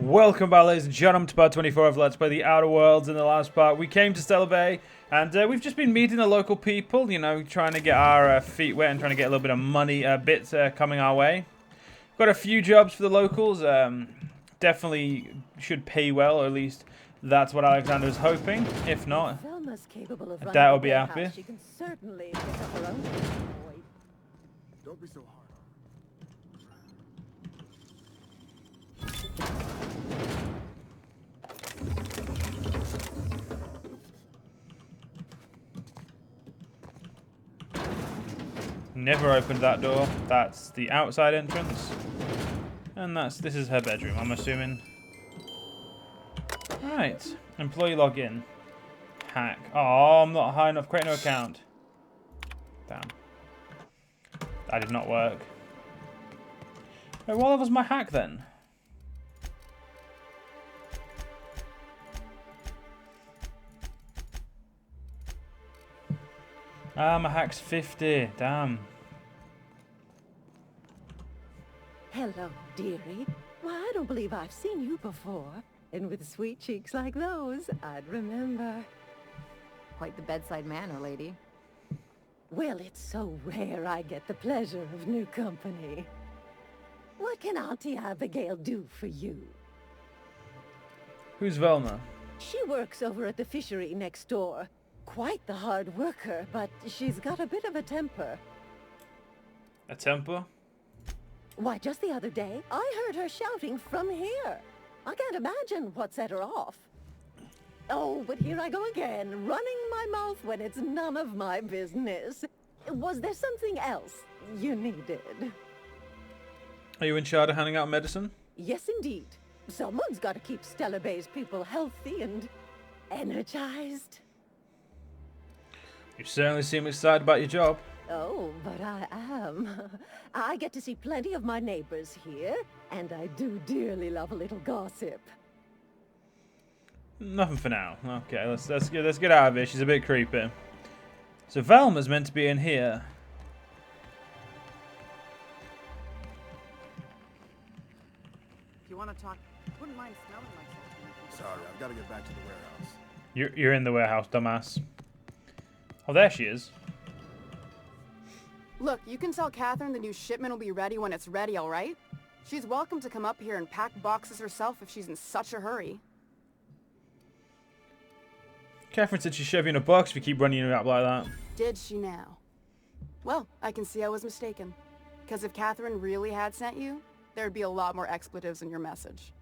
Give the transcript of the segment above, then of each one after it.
Welcome back, ladies and gentlemen, to part 24 of Let's Play the Outer Worlds. In the last part, we came to Stella Bay, and we've just been meeting the local people, you know, trying to get our feet wet and trying to get a little bit of money, bits coming our way. Got a few jobs for the locals. Definitely should pay well, or at least that's what Alexander is hoping. If not, I doubt I'll be happy. She can certainly pick up her own. Don't be so hard. Never opened that door. That's the outside entrance. And this is her bedroom, I'm assuming. Alright. Employee login. Hack. Oh, I'm not high enough. Create no account. Damn. That did not work. Wait, what was my hack then? Ah, my hack's 50. Damn. Hello, dearie. Why, I don't believe I've seen you before. And with sweet cheeks like those, I'd remember. Quite the bedside manner, lady. Well, it's so rare I get the pleasure of new company. What can Auntie Abigail do for you? Who's Velma? She works over at the fishery next door. Quite the hard worker, but she's got a bit of a temper. A temper? Why, just the other day, I heard her shouting from here. I can't imagine what set her off. Oh, but here I go again, running my mouth when it's none of my business. Was there something else you needed? Are you in charge of handing out medicine? Yes, indeed. Someone's got to keep Stella Bay's people healthy and energized. You certainly seem excited about your job. Oh, but I am. I get to see plenty of my neighbors here, and I do dearly love a little gossip. Nothing for now. Okay, let's get out of here. She's a bit creepy. So Velma's meant to be in here. If you want to talk, wouldn't mind smelling myself. Sorry, I've got to get back to the warehouse. You're in the warehouse, dumbass. Oh, there she is. Look, you can tell Catherine the new shipment will be ready when it's ready, all right? She's welcome to come up here and pack boxes herself if she's in such a hurry. Catherine said she'd shove you in a box if you keep running you up like that. Did she now? Well, I can see I was mistaken. Because if Catherine really had sent you, there'd be a lot more expletives in your message.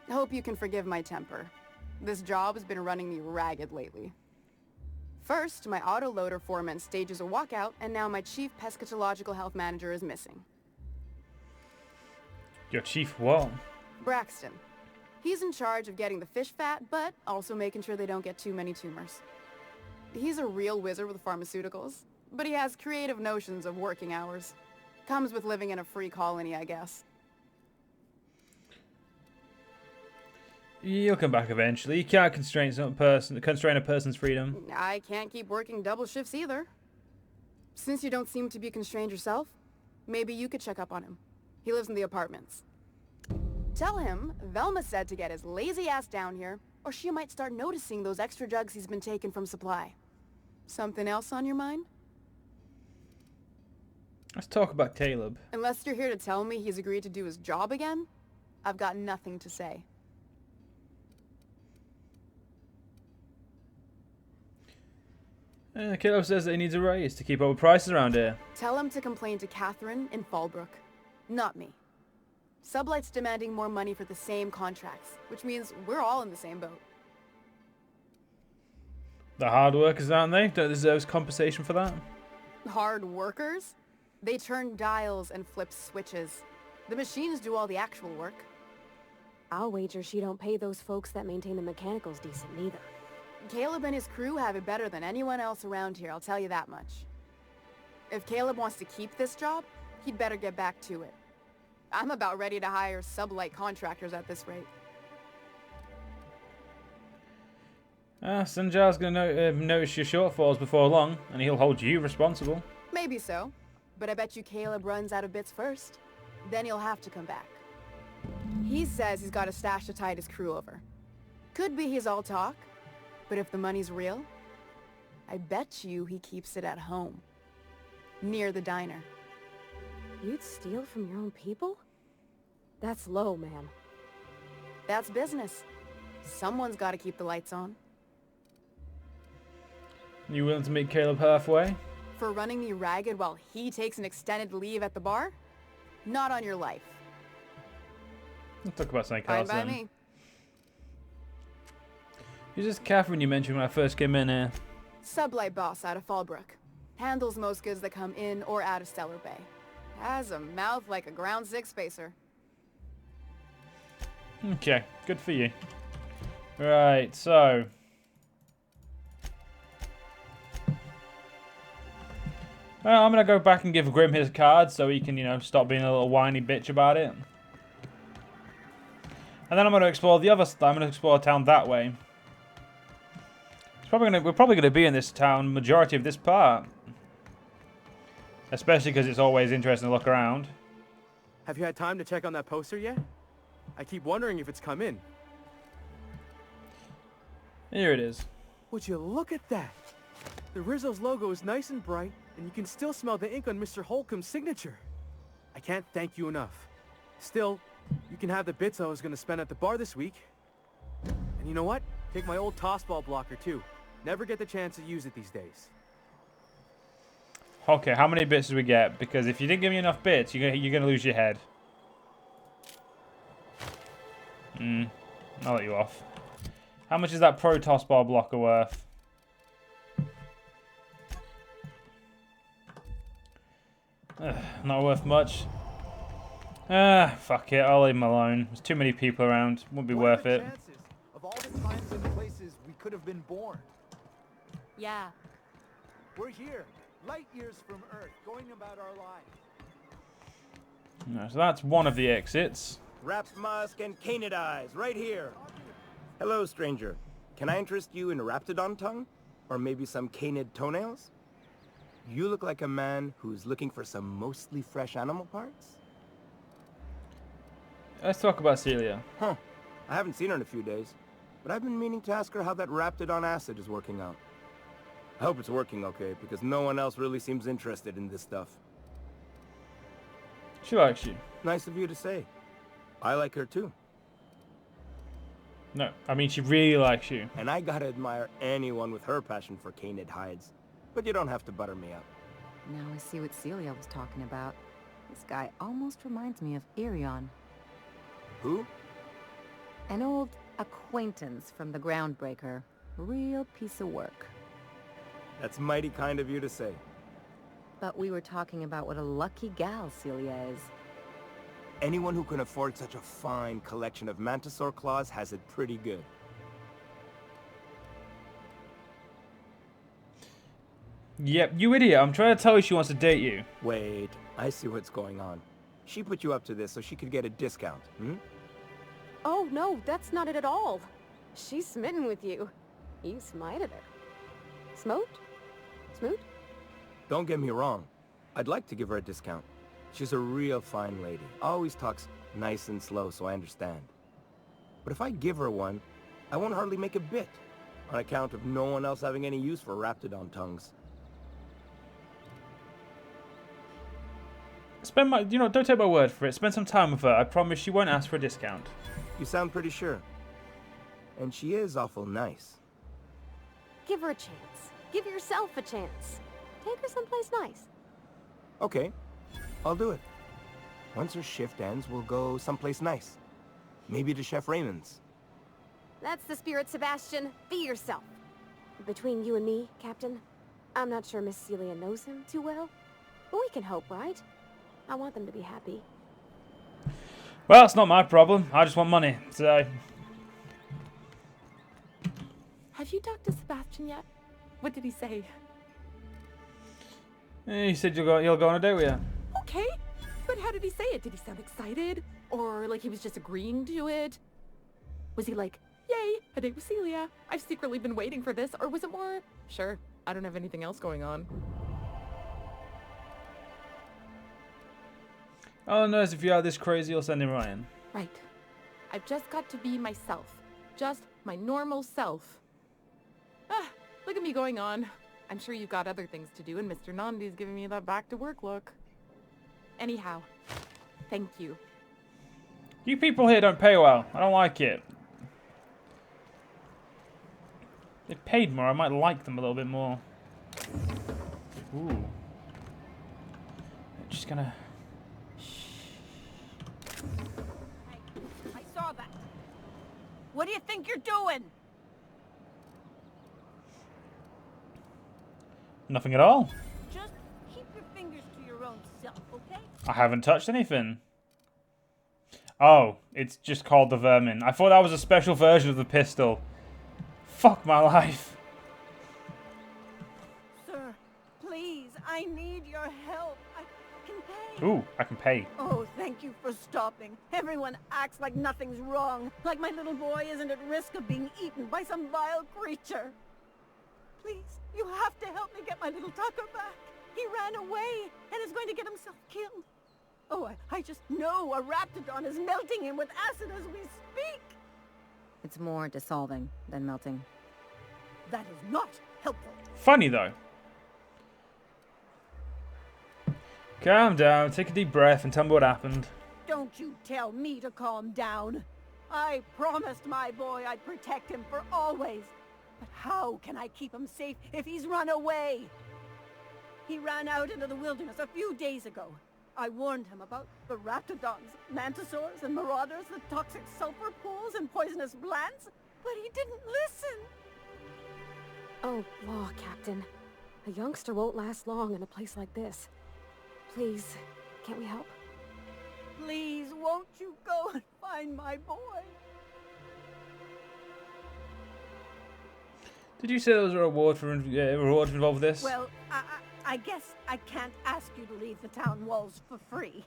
I hope you can forgive my temper. This job has been running me ragged lately. First, my autoloader foreman stages a walkout, and now my chief pescatological health manager is missing. Your chief what? Braxton. He's in charge of getting the fish fat, but also making sure they don't get too many tumors. He's a real wizard with pharmaceuticals, but he has creative notions of working hours. Comes with living in a free colony, I guess. You'll come back eventually. You can't constrain a person's freedom. I can't keep working double shifts either. Since you don't seem to be constrained yourself, maybe you could check up on him. He lives in the apartments. Tell him Velma said to get his lazy ass down here, or she might start noticing those extra drugs he's been taking from supply. Something else on your mind? Let's talk about Caleb. Unless you're here to tell me he's agreed to do his job again, I've got nothing to say. Caleb says that he needs a raise to keep up with prices around here. Tell him to complain to Catherine in Fallbrook, not me. Sublight's demanding more money for the same contracts, which means we're all in the same boat. The hard workers, aren't they? Don't deserve compensation for that? Hard workers? They turn dials and flip switches. The machines do all the actual work. I'll wager she don't pay those folks that maintain the mechanicals decent neither. Caleb and his crew have it better than anyone else around here, I'll tell you that much. If Caleb wants to keep this job, he'd better get back to it. I'm about ready to hire sublight contractors at this rate. Sanjar's going to notice your shortfalls before long, and he'll hold you responsible. Maybe so, but I bet you Caleb runs out of bits first. Then he'll have to come back. He says he's got a stash to tide his crew over. Could be he's all talk, but if the money's real, I bet you he keeps it at home. Near the diner. You'd steal from your own people? That's low, man. That's business. Someone's got to keep the lights on. You willing to meet Caleb halfway? For running me ragged while he takes an extended leave at the bar? Not on your life. Let's talk about something Fine else by then. me. Who's this Catherine you mentioned when I first came in here? Sublight boss out of Fallbrook. Handles most goods that come in or out of Stellar Bay. Has a mouth like a ground six spacer. Okay, good for you. Right, so... Well, I'm going to go back and give Grim his card so he can, you know, stop being a little whiny bitch about it. And then I'm going to explore the other side. I'm going to explore a town that way. We're probably going to be in this town majority of this part. Especially because it's always interesting to look around. Have you had time to check on that poster yet? I keep wondering if it's come in. Here it is. Would you look at that? The Rizzo's logo is nice and bright, and you can still smell the ink on Mr. Holcomb's signature. I can't thank you enough. Still, you can have the bits I was going to spend at the bar this week. And you know what? Take my old tossball blocker too. Never get the chance to use it these days. Okay, how many bits do we get? Because if you didn't give me enough bits, you're gonna lose your head. I'll let you off. How much is that pro tossball blocker worth? Not worth much. Fuck it. I'll leave him alone. There's too many people around. Won't be worth it. Of all the times and places we could have been born. Yeah. We're here, light years from Earth, going about our lives. No, so that's one of the exits. Raps Musk and Canid Eyes, right here. Hello, stranger. Can I interest you in a Raptidon tongue? Or maybe some canid toenails? You look like a man who's looking for some mostly fresh animal parts? Let's talk about Celia. Huh. I haven't seen her in a few days, but I've been meaning to ask her how that Raptidon acid is working out. I hope it's working okay, because no one else really seems interested in this stuff. She likes you. Nice of you to say. I like her too. No, I mean she really likes you. And I gotta admire anyone with her passion for canid hides. But you don't have to butter me up. Now I see what Celia was talking about. This guy almost reminds me of Irion. Who? An old acquaintance from the Groundbreaker. Real piece of work. That's mighty kind of you to say. But we were talking about what a lucky gal Celia is. Anyone who can afford such a fine collection of Mantisaur claws has it pretty good. Yep, you idiot. I'm trying to tell you she wants to date you. Wait, I see what's going on. She put you up to this so she could get a discount, hmm? Oh, no, that's not it at all. She's smitten with you. You smited her. Smote? Smoot? Don't get me wrong. I'd like to give her a discount. She's a real fine lady. Always talks nice and slow, so I understand. But if I give her one, I won't hardly make a bit, on account of no one else having any use for Raptidon tongues. Spend my, don't take my word for it. Spend some time with her. I promise she won't ask for a discount. You sound pretty sure. And she is awful nice. Give her a chance. Give yourself a chance. Take her someplace nice. Okay, I'll do it. Once her shift ends, we'll go someplace nice. Maybe to Chef Raymond's. That's the spirit, Sebastian. Be yourself. Between you and me, Captain, I'm not sure Miss Celia knows him too well. But we can hope, right? I want them to be happy. Well, it's not my problem. I just want money, so... Have you talked to Sebastian yet? What did he say? He said you'll go on a date with you. Okay, but how did he say it? Did he sound excited? Or like he was just agreeing to it? Was he like, yay, a date with Celia. I've secretly been waiting for this. Or was it more, sure, I don't have anything else going on. Oh, no, if you are this crazy, you'll send him Ryan. Right. I've just got to be myself. Just my normal self. Ah, look at me going on. I'm sure you've got other things to do, and Mr. Nandi's giving me that back-to-work look. Anyhow, thank you. You people here don't pay well. I don't like it. If they paid more, I might like them a little bit more. Ooh. Just gonna... I saw that. What do you think you're doing? Nothing at all. Just keep your fingers to your own self, okay? I haven't touched anything. Oh, it's just called the Vermin. I thought that was a special version of the pistol. Fuck my life. Sir, please, I need your help. I can pay. Ooh, I can pay. Oh, thank you for stopping. Everyone acts like nothing's wrong. Like my little boy isn't at risk of being eaten by some vile creature. Please, you have to help me get my little Tucker back. He ran away and is going to get himself killed. Oh, I just know a raptidon is melting him with acid as we speak. It's more dissolving than melting. That is not helpful. Funny, though. Calm down, take a deep breath, and tell me what happened. Don't you tell me to calm down. I promised my boy I'd protect him for always. But how can I keep him safe if he's run away? He ran out into the wilderness a few days ago. I warned him about the raptidons, mantisaurs, and marauders, the toxic sulfur pools, and poisonous plants, but he didn't listen. Oh, law, Captain. A youngster won't last long in a place like this. Please, can't we help? Please, won't you go and find my boy? Did you say there was a reward for involved with this? Well, I guess I can't ask you to leave the town walls for free.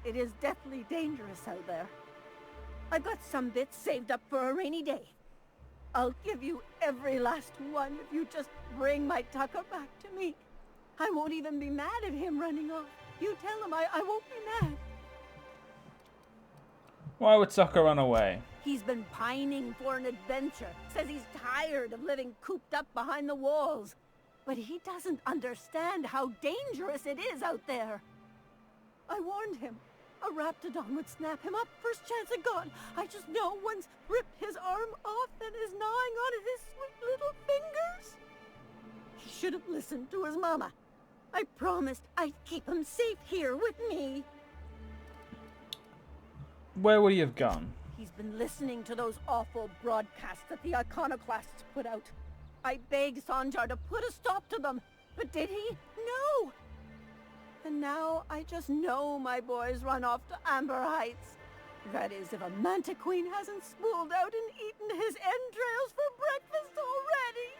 It is deathly dangerous out there. I've got some bits saved up for a rainy day. I'll give you every last one if you just bring my Tucker back to me. I won't even be mad at him running off. You tell him I won't be mad. Why would Tucker run away? He's been pining for an adventure. Says he's tired of living cooped up behind the walls. But he doesn't understand how dangerous it is out there. I warned him. A raptidon would snap him up first chance it got. I just know one's ripped his arm off and is gnawing on his sweet little fingers. He should have listened to his mama. I promised I'd keep him safe here with me. Where would he have gone? He's been listening to those awful broadcasts that the iconoclasts put out. I begged Sanjar to put a stop to them, but did he? No! And now I just know my boy's run off to Amber Heights. That is, if a manta queen hasn't spooled out and eaten his entrails for breakfast already.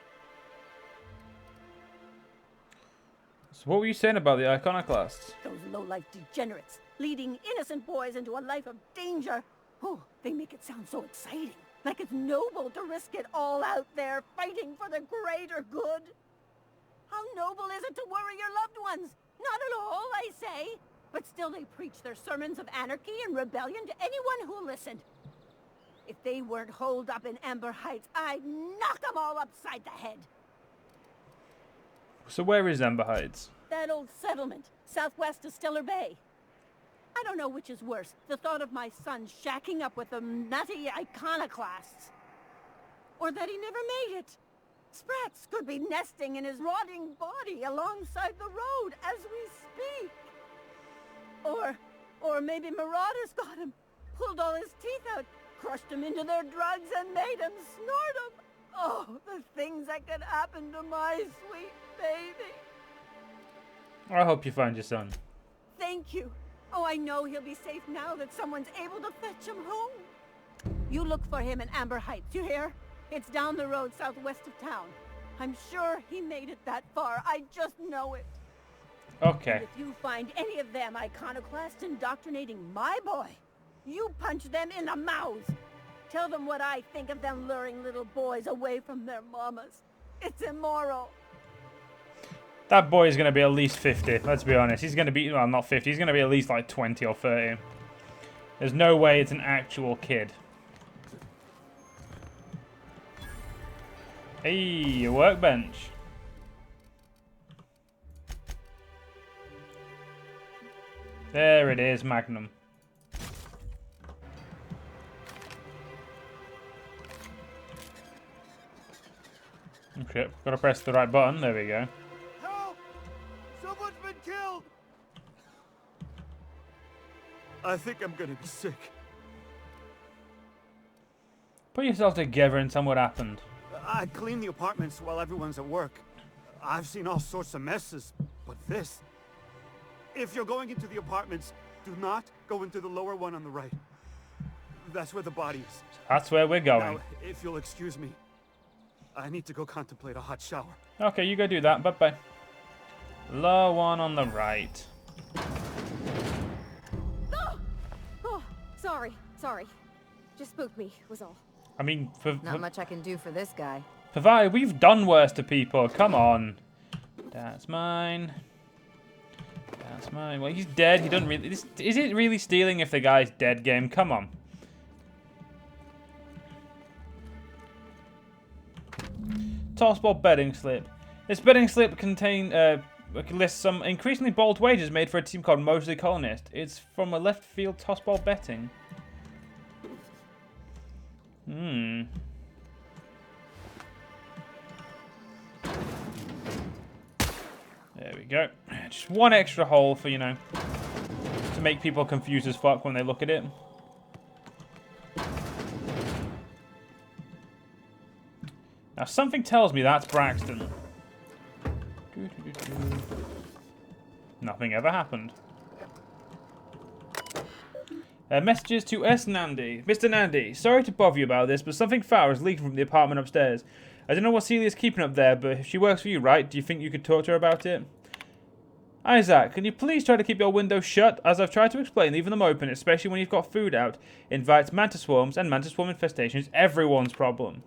So what were you saying about the iconoclasts? Those low-life degenerates, leading innocent boys into a life of danger. Oh, they make it sound so exciting. Like it's noble to risk it all out there, fighting for the greater good. How noble is it to worry your loved ones? Not at all, I say. But still they preach their sermons of anarchy and rebellion to anyone who listened. If they weren't holed up in Amber Heights, I'd knock them all upside the head. So where is Amber Heights? That old settlement, southwest of Stellar Bay. I don't know which is worse, the thought of my son shacking up with the nutty iconoclasts. Or that he never made it. Sprats could be nesting in his rotting body alongside the road as we speak. Or maybe marauders got him, pulled all his teeth out, crushed him into their drugs and made him snort them. Oh, the things that could happen to my sweet baby. I hope you find your son. Thank you. Oh, I know he'll be safe now that someone's able to fetch him home. You look for him in Amber Heights, you hear? It's down the road southwest of town. I'm sure he made it that far. I just know it. Okay. And if you find any of them iconoclasts indoctrinating my boy, you punch them in the mouths. Tell them what I think of them luring little boys away from their mamas. It's immoral. That boy is going to be at least 50, let's be honest. He's going to be, well, not 50. He's going to be at least like 20 or 30. There's no way it's an actual kid. Hey, a workbench. There it is, Magnum. Okay, gotta press the right button. There we go. Help! Someone's been killed! I think I'm gonna be sick. Put yourself together and tell me what happened. I clean the apartments while everyone's at work. I've seen all sorts of messes, but this... If you're going into the apartments, do not go into the lower one on the right. That's where the body is. That's where we're going. Now, if you'll excuse me, I need to go contemplate a hot shower. Okay, you go do that. Bye-bye. Low one on the right. Oh, sorry. Just spooked me, was all. I mean, Not much I can do for this guy. Pavai, we've done worse to people. Come on. That's mine. That's mine. Well, he's dead. He doesn't really... Is it really stealing if the guy's dead, game? Come on. Tossball betting slip. This betting slip lists some increasingly bold wagers made for a team called Mostly Colonist. It's from a left field tossball betting. There we go. Just one extra hole for, you know, to make people confused as fuck when they look at it. Now, something tells me that's Braxton. Nothing ever happened. Messages to S. Nandy. Mr. Nandy, sorry to bother you about this, but something foul is leaking from the apartment upstairs. I don't know what Celia's keeping up there, but if she works for you, right? Do you think you could talk to her about it? Isaac, can you please try to keep your windows shut? As I've tried to explain, leaving them open, especially when you've got food out, invites mantis swarms, and mantis swarm infestation is everyone's problem.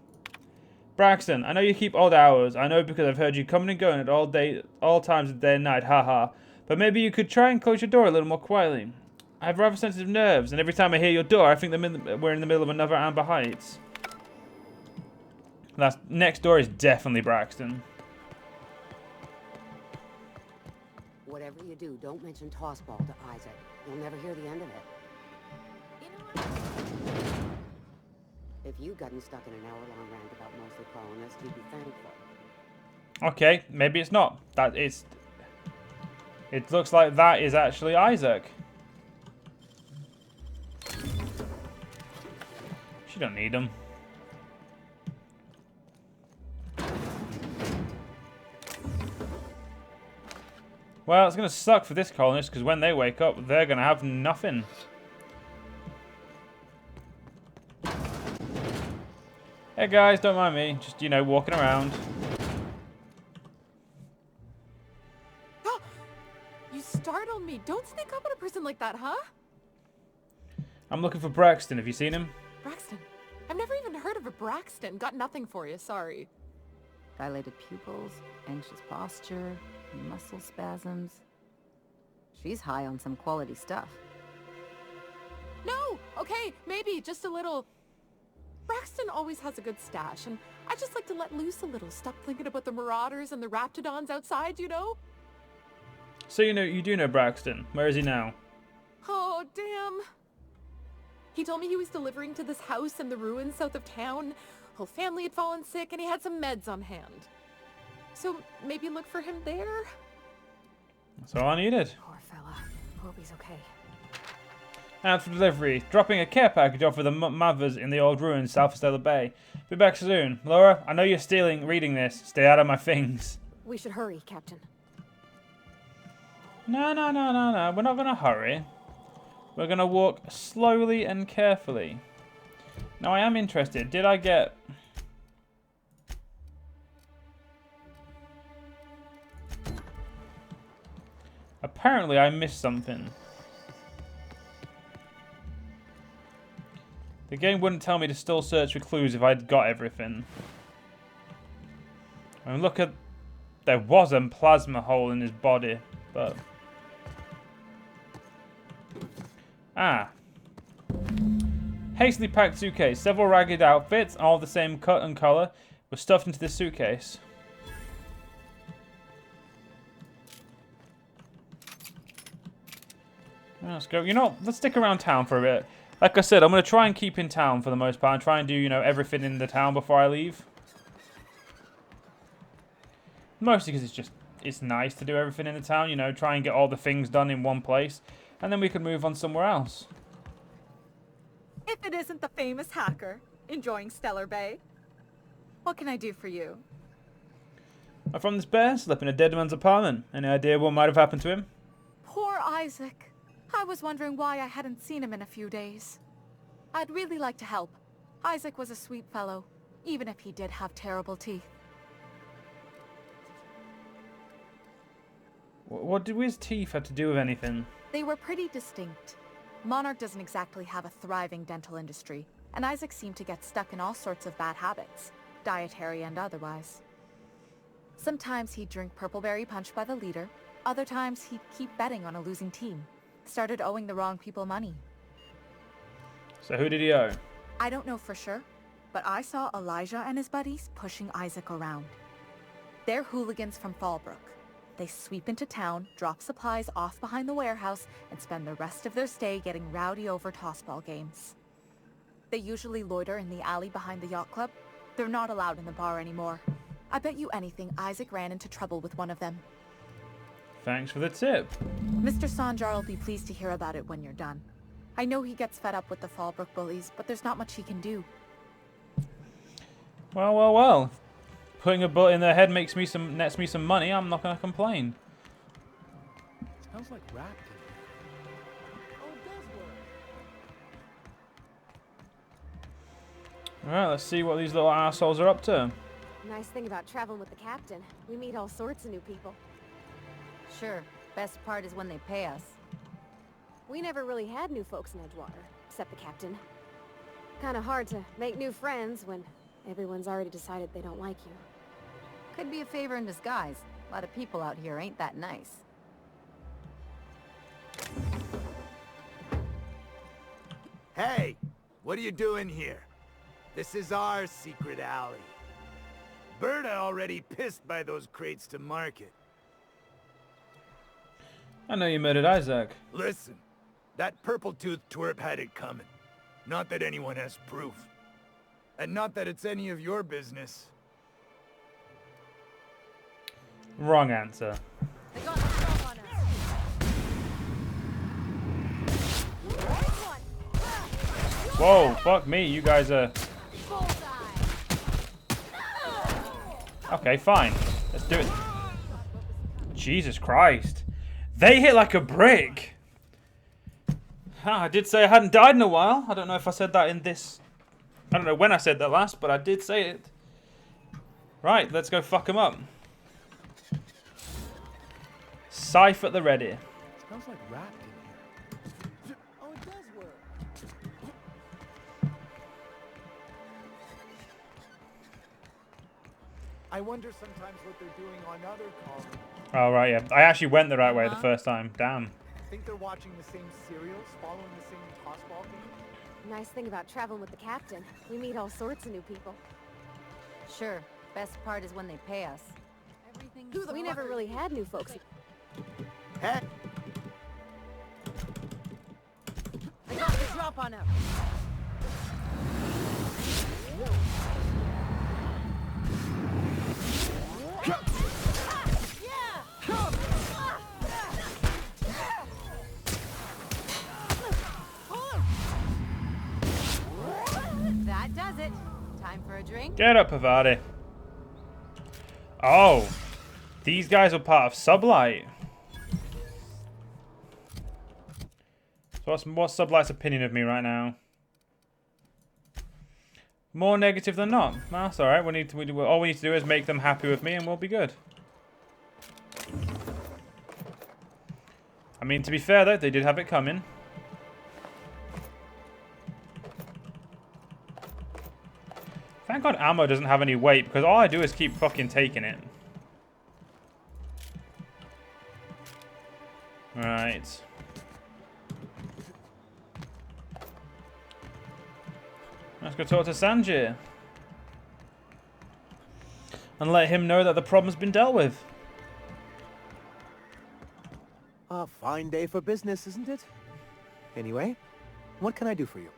Braxton, I know you keep odd hours. I know because I've heard you coming and going at all times of day and night, haha. But maybe you could try and close your door a little more quietly. I have rather sensitive nerves, and every time I hear your door, I think we're in the middle of another Amber Heights. That next door is definitely Braxton. Whatever you do, don't mention tossball to Isaac. You'll never hear the end of it. You know what? If you'd gotten stuck in an hour-long rant about mostly colonists, you'd be thankful. Okay, maybe it's not. It looks like that is actually Isaac. She don't need him. Well, it's going to suck for this colonist, because when they wake up, they're going to have nothing. Hey guys, don't mind me. Just, you know, walking around. You startled me. Don't sneak up on a person like that, huh? I'm looking for Braxton. Have you seen him? Braxton. I've never even heard of a Braxton. Got nothing for you, sorry. Dilated pupils, anxious posture, muscle spasms. She's high on some quality stuff. No! Okay, maybe, just a little. Braxton always has a good stash, and I just like to let loose a little. Stop thinking about the marauders and the raptidons outside, you know? So you do know Braxton. Where is he now? Oh, damn. He told me he was delivering to this house in the ruins south of town. Whole family had fallen sick, and he had some meds on hand. So maybe look for him there? That's all I needed. Poor fella. Hope he's okay. Out for delivery. Dropping a care package off for the mothers in the old ruins south of Stella Bay. Be back soon. Laura, I know you're reading this. Stay out of my things. We should hurry, Captain. No. We're not going to hurry. We're going to walk slowly and carefully. Now, I am interested. Did I get... Apparently, I missed something. The game wouldn't tell me to still search for clues if I'd got everything. I mean, look at... There was a plasma hole in his body, but... Ah. Hastily packed suitcase. Several ragged outfits, all the same cut and color, was stuffed into this suitcase. Let's go. You know, let's stick around town for a bit. Like I said, I'm going to try and keep in town for the most part and try and do, you know, everything in the town before I leave. Mostly because it's nice to do everything in the town, you know, try and get all the things done in one place. And then we can move on somewhere else. If it isn't the famous hacker, enjoying Stellar Bay. What can I do for you? I'm from this bear, slept in a dead man's apartment. Any idea what might have happened to him? Poor Isaac. I was wondering why I hadn't seen him in a few days. I'd really like to help. Isaac was a sweet fellow, even if he did have terrible teeth. What did his teeth have to do with anything? They were pretty distinct. Monarch doesn't exactly have a thriving dental industry, and Isaac seemed to get stuck in all sorts of bad habits, dietary and otherwise. Sometimes he'd drink purpleberry punch by the liter, other times he'd keep betting on a losing team. Started owing the wrong people money. So who did he owe? I don't know for sure, but I saw Elijah and his buddies pushing Isaac around. They're hooligans from Fallbrook. They sweep into town, drop supplies off behind the warehouse, and spend the rest of their stay getting rowdy over tossball games. They usually loiter in the alley behind the yacht club. They're not allowed in the bar anymore. I bet you anything Isaac ran into trouble with one of them. Thanks for the tip. Mr. Sanjar will be pleased to hear about it when you're done. I know he gets fed up with the Fallbrook bullies, but there's not much he can do. Well, well, well. Putting a bullet in their head nets me some money. I'm not going to complain. Smells like rat. Alright, let's see what these little assholes are up to. Nice thing about traveling with the captain. We meet all sorts of new people. Sure. Best part is when they pay us. We never really had new folks in Edgewater, except the captain. Kinda hard to make new friends when everyone's already decided they don't like you. Could be a favor in disguise. A lot of people out here ain't that nice. Hey, what are you doing here? This is our secret alley. Berta already pissed by those crates to market. I know you murdered Isaac. Listen, that purple-toothed twerp had it coming. Not that anyone has proof. And not that it's any of your business. Wrong answer. They got the drop on us. Whoa, fuck me, you guys are... Okay, fine. Let's do it. Jesus Christ. They hit like a brick. I did say I hadn't died in a while. I don't know if I said that in this... I don't know when I said that last, but I did say it. Right, let's go fuck them up. Scythe at the ready. Smells like rat in here. Oh, it does work. I wonder sometimes what they're doing on other colonies. Oh, right, yeah. I actually went the right way the first time. Damn. Think they're watching the same serials, following the same tossball game? Nice thing about traveling with the captain. We meet all sorts of new people. Sure. Best part is when they pay us. We never really had new folks. Hey! They got the drop on him. That does it. Time for a drink? Get up, Pavati. Oh. These guys are part of Sublight. So what's Sublight's opinion of me right now? More negative than not. That's alright. All we need to do is make them happy with me and we'll be good. I mean, to be fair though, they did have it coming. Thank God ammo doesn't have any weight, because all I do is keep fucking taking it. Right. Let's go talk to Sanjay. and let him know that the problem's been dealt with. A fine day for business, isn't it? Anyway, what can I do for you?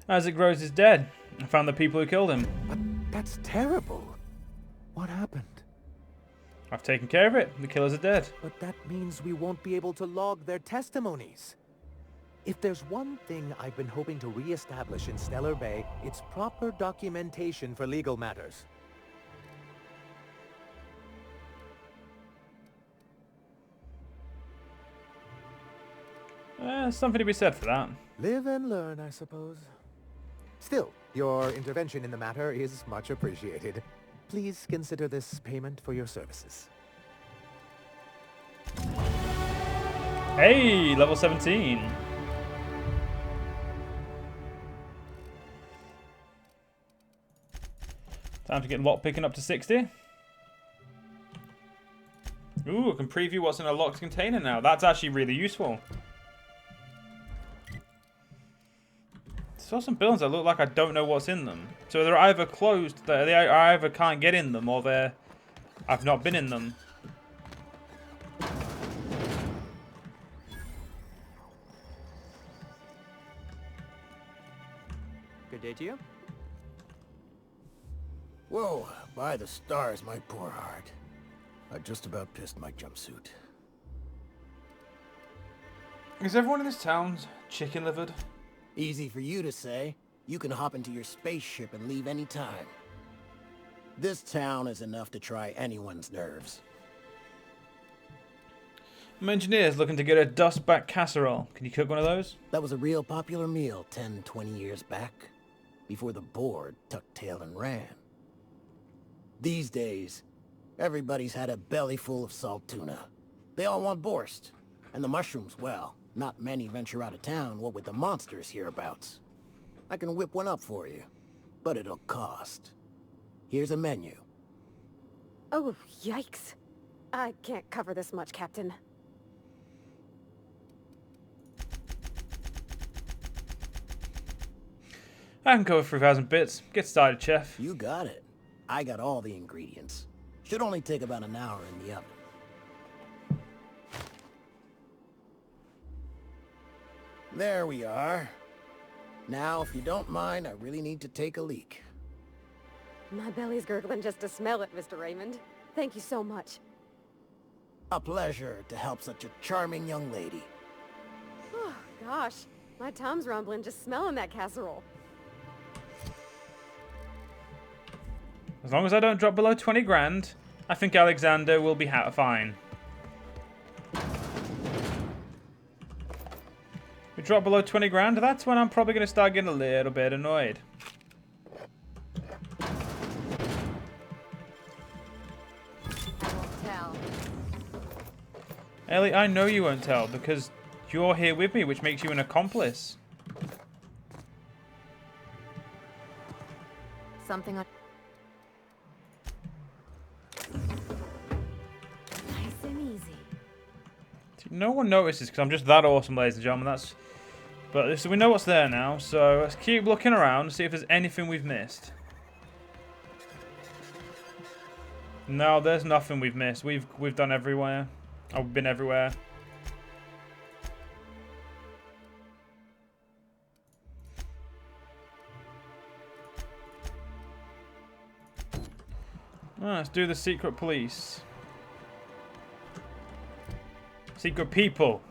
Isaac Rose is dead. I found the people who killed him. But that's terrible. What happened? I've taken care of it. The killers are dead. But that means we won't be able to log their testimonies. If there's one thing I've been hoping to re-establish in Stellar Bay, it's proper documentation for legal matters. Something to be said for that. Live and learn, I suppose. Still, your intervention in the matter is much appreciated. Please consider this payment for your services. Hey, level 17. Time to get lockpicking up to 60. Ooh, I can preview what's in a locked container now. That's actually really useful. Saw some buildings that look like I don't know what's in them. So they're either closed, I either can't get in them, or I've not been in them. Good day to you. Whoa, by the stars, my poor heart. I just about pissed my jumpsuit. Is everyone in this town chicken-livered? Easy for you to say. You can hop into your spaceship and leave any time. This town is enough to try anyone's nerves. I'm engineers looking to get a dustback casserole. Can you cook one of those? That was a real popular meal 10, 20 years back, before the board tucked tail and ran. These days, everybody's had a belly full of salt tuna. They all want borscht. And the mushrooms, well, not many venture out of town, what with the monsters hereabouts. I can whip one up for you, but it'll cost. Here's a menu. Oh, yikes. I can't cover this much, Captain. I can cover 3,000 bits. Get started, chef. You got it. I got all the ingredients. Should only take about an hour in the oven. There we are. Now, if you don't mind, I really need to take a leak. My belly's gurgling just to smell it, Mr. Raymond. Thank you so much. A pleasure to help such a charming young lady. Oh, gosh. My tum's rumbling just smelling that casserole. As long as I don't drop below 20 grand, I think Alexander will be fine. We drop below 20 grand, that's when I'm probably going to start getting a little bit annoyed. I won't tell. Ellie, I know you won't tell because you're here with me, which makes you an accomplice. Something on... Nice and easy. No one notices because I'm just that awesome, ladies and gentlemen. But so we know what's there now, so let's keep looking around and see if there's anything we've missed. No, there's nothing we've missed. We've done everywhere. I've been everywhere. Let's do the secret police. Secret people.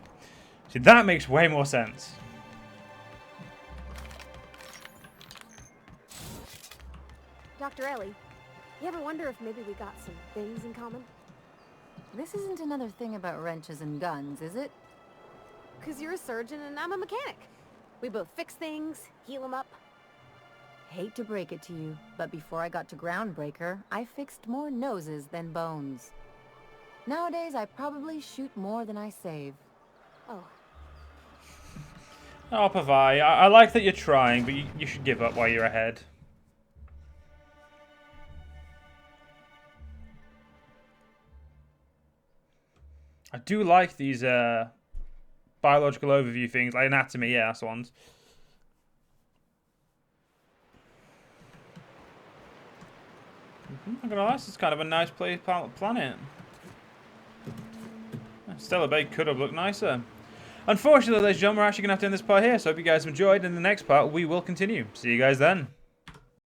See, that makes way more sense. Dr. Ellie, you ever wonder if maybe we got some things in common? This isn't another thing about wrenches and guns, is it? 'Cause you're a surgeon and I'm a mechanic. We both fix things, heal them up. Hate to break it to you, but before I got to Groundbreaker, I fixed more noses than bones. Nowadays, I probably shoot more than I save. Oh. Oh, Pavai, I like that you're trying, but you should give up while you're ahead. I do like these biological overview things, like anatomy, yeah, that's the ones. I'm not gonna lie, this is kind of a nice planet. Stellar Bay could have looked nicer. Unfortunately, ladies and gentlemen, we're actually going to have to end this part here, so I hope you guys have enjoyed. In the next part, we will continue. See you guys then.